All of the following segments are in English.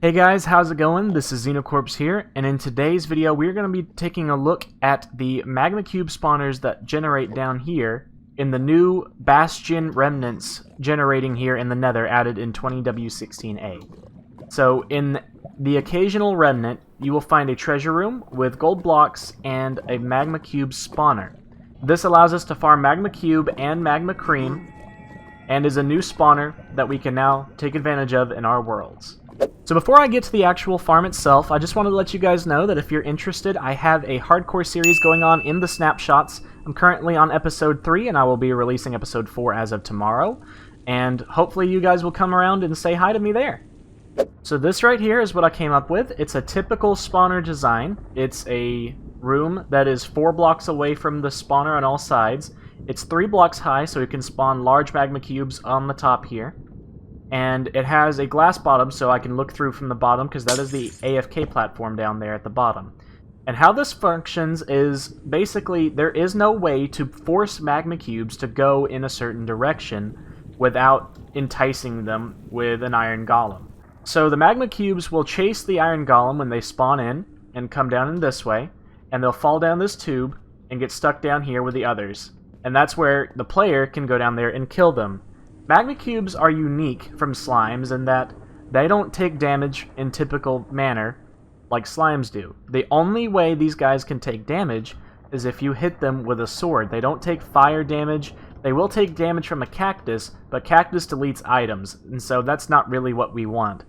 Hey guys, how's it going? This is Xenocorpse here, and in today's video we're going to be taking a look at the Magma Cube Spawners that generate down here in the new Bastion Remnants generating here in the Nether added in 20w16a. So in the occasional remnant, you will find a treasure room with gold blocks and a Magma Cube Spawner. This allows us to farm Magma Cube and Magma Cream, and is a new spawner that we can now take advantage of in our worlds. So before I get to the actual farm itself, I just wanted to let you guys know that if you're interested, I have a hardcore series going on in the Snapshots. I'm currently on episode 3, and I will be releasing episode 4 as of tomorrow. And hopefully you guys will come around and say hi to me there. So this right here is what I came up with. It's a typical spawner design. It's a room that is 4 blocks away from the spawner on all sides. It's 3 blocks high, so you can spawn large magma cubes on the top here. And it has a glass bottom, so I can look through from the bottom, because that is the AFK platform down there at the bottom. And how this functions is, basically, there is no way to force magma cubes to go in a certain direction without enticing them with an iron golem. So the magma cubes will chase the iron golem when they spawn in, and come down in this way, and they'll fall down this tube, and get stuck down here with the others. And that's where the player can go down there and kill them. Magma cubes are unique from slimes in that they don't take damage in typical manner like slimes do. The only way these guys can take damage is if you hit them with a sword. They don't take fire damage. They will take damage from a cactus, but cactus deletes items, and so that's not really what we want.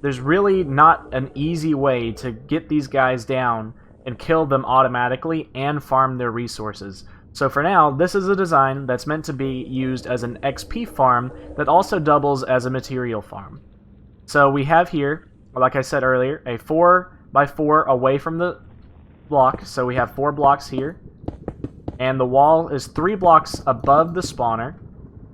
There's really not an easy way to get these guys down and kill them automatically and farm their resources. So for now, this is a design that's meant to be used as an XP farm that also doubles as a material farm. So we have here, like I said earlier, a 4x4 away from the block. So we have 4 blocks here. And the wall is 3 blocks above the spawner.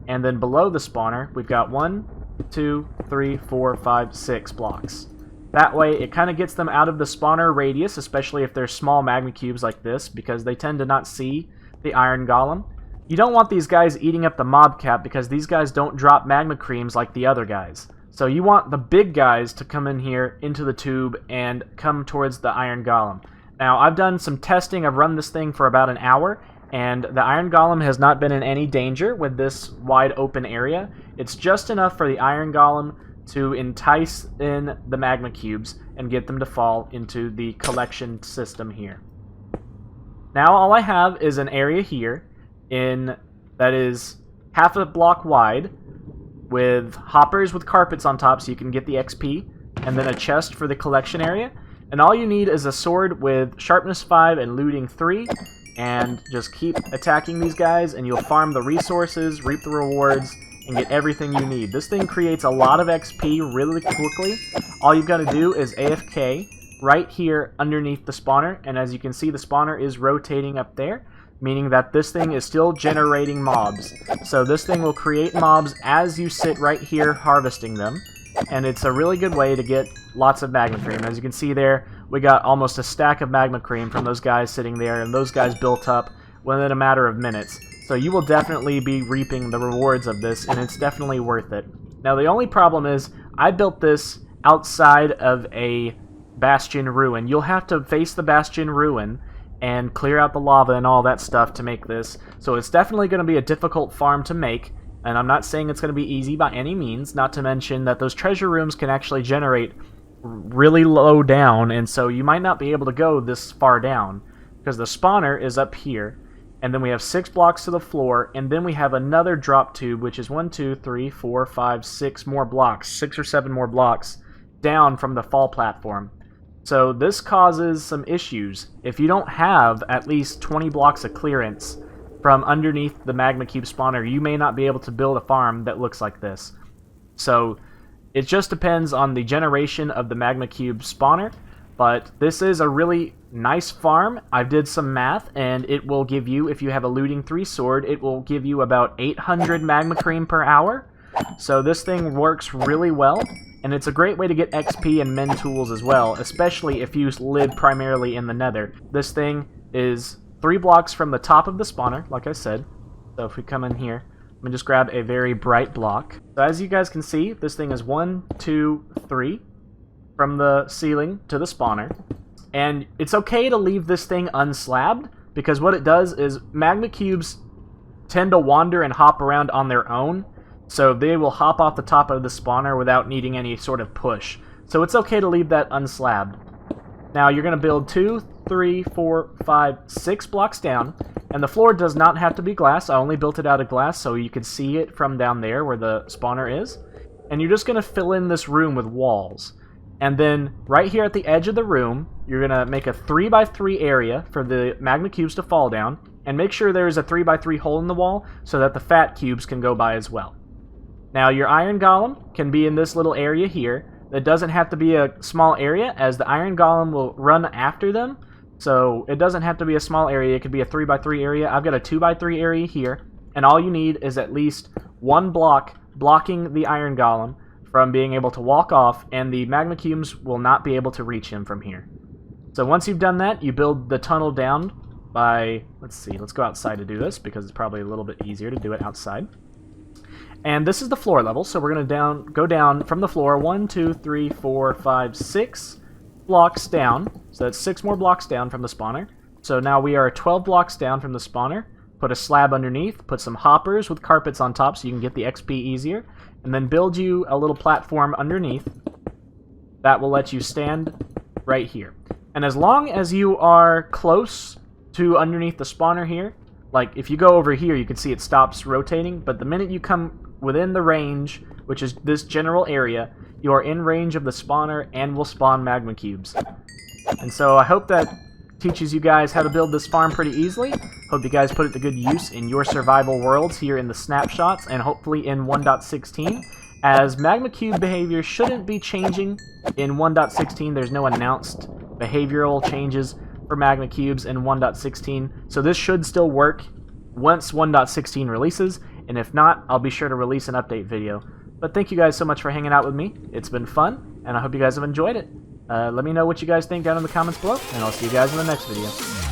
And then below the spawner, we've got 1, 2, 3, 4, 5, 6 blocks. That way, it kind of gets them out of the spawner radius, especially if they're small magma cubes like this, because they tend to not see the iron golem. You don't want these guys eating up the mob cap because these guys don't drop magma creams like the other guys. So you want the big guys to come in here into the tube and come towards the iron golem. Now I've done some testing. I've run this thing for about an hour, and the iron golem has not been in any danger with this wide open area. It's just enough for the iron golem to entice in the magma cubes and get them to fall into the collection system here. Now all I have is an area here that is half a block wide with hoppers with carpets on top so you can get the XP, and then a chest for the collection area. And all you need is a sword with sharpness 5 and looting 3, and just keep attacking these guys and you'll farm the resources, reap the rewards, and get everything you need. This thing creates a lot of XP really quickly. All you've got to do is AFK right here underneath the spawner, and as you can see, the spawner is rotating up there, meaning that this thing is still generating mobs. So this thing will create mobs as you sit right here harvesting them, and it's a really good way to get lots of magma cream. As you can see there, we got almost a stack of magma cream from those guys sitting there, and those guys built up within a matter of minutes. So you will definitely be reaping the rewards of this, and it's definitely worth it. Now the only problem is, I built this outside of a Bastion ruin. You'll have to face the Bastion ruin and clear out the lava and all that stuff to make this. So it's definitely going to be a difficult farm to make, and I'm not saying it's going to be easy by any means, not to mention that those treasure rooms can actually generate really low down, and so you might not be able to go this far down because the spawner is up here, and then we have 6 blocks to the floor, and then we have another drop tube, which is 1, 2, 3, 4, 5, 6 more blocks, 6 or 7 more blocks down from the fall platform. So this causes some issues. If you don't have at least 20 blocks of clearance from underneath the Magma Cube Spawner, you may not be able to build a farm that looks like this. So it just depends on the generation of the Magma Cube Spawner, but this is a really nice farm. I did some math, and it will give you, if you have a looting 3 sword, it will give you about 800 magma cream per hour. So this thing works really well. And it's a great way to get XP and mend tools as well, especially if you live primarily in the Nether. This thing is 3 blocks from the top of the spawner, like I said. So if we come in here, I'm going to just grab a very bright block. So as you guys can see, this thing is 1, 2, 3. from the ceiling to the spawner. And it's okay to leave this thing unslabbed, because what it does is magma cubes tend to wander and hop around on their own, so they will hop off the top of the spawner without needing any sort of push. So it's okay to leave that unslabbed. Now you're going to build 2, 3, 4, 5, 6 blocks down, and the floor does not have to be glass. I only built it out of glass so you can see it from down there where the spawner is. And you're just going to fill in this room with walls. And then right here at the edge of the room, you're going to make a 3x3 area for the magma cubes to fall down, and make sure there's a 3x3 hole in the wall so that the fat cubes can go by as well. Now your iron golem can be in this little area here. It doesn't have to be a small area, as the iron golem will run after them. So it doesn't have to be a small area. It could be a 3x3 area. I've got a 2x3 area here, and all you need is at least one block blocking the iron golem from being able to walk off, and the magma cubes will not be able to reach him from here. So once you've done that, you build the tunnel down by, let's see, let's go outside to do this because it's probably a little bit easier to do it outside. And this is the floor level, so we're going to go down from the floor 1, 2, 3, 4, 5, 6 blocks down. So that's 6 more blocks down from the spawner. So now we are 12 blocks down from the spawner. Put a slab underneath, put some hoppers with carpets on top so you can get the XP easier, and then build you a little platform underneath that will let you stand right here. And as long as you are close to underneath the spawner here, like if you go over here you can see it stops rotating, but the minute you come within the range, which is this general area, you are in range of the spawner and will spawn magma cubes. And so I hope that teaches you guys how to build this farm pretty easily. Hope you guys put it to good use in your survival worlds here in the snapshots, and hopefully in 1.16, as magma cube behavior shouldn't be changing in 1.16. There's no announced behavioral changes for magma cubes in 1.16, so this should still work once 1.16 releases, and if not, I'll be sure to release an update video. But thank you guys so much for hanging out with me. It's been fun, and I hope you guys have enjoyed it. Let me know what you guys think down in the comments below, and I'll see you guys in the next video.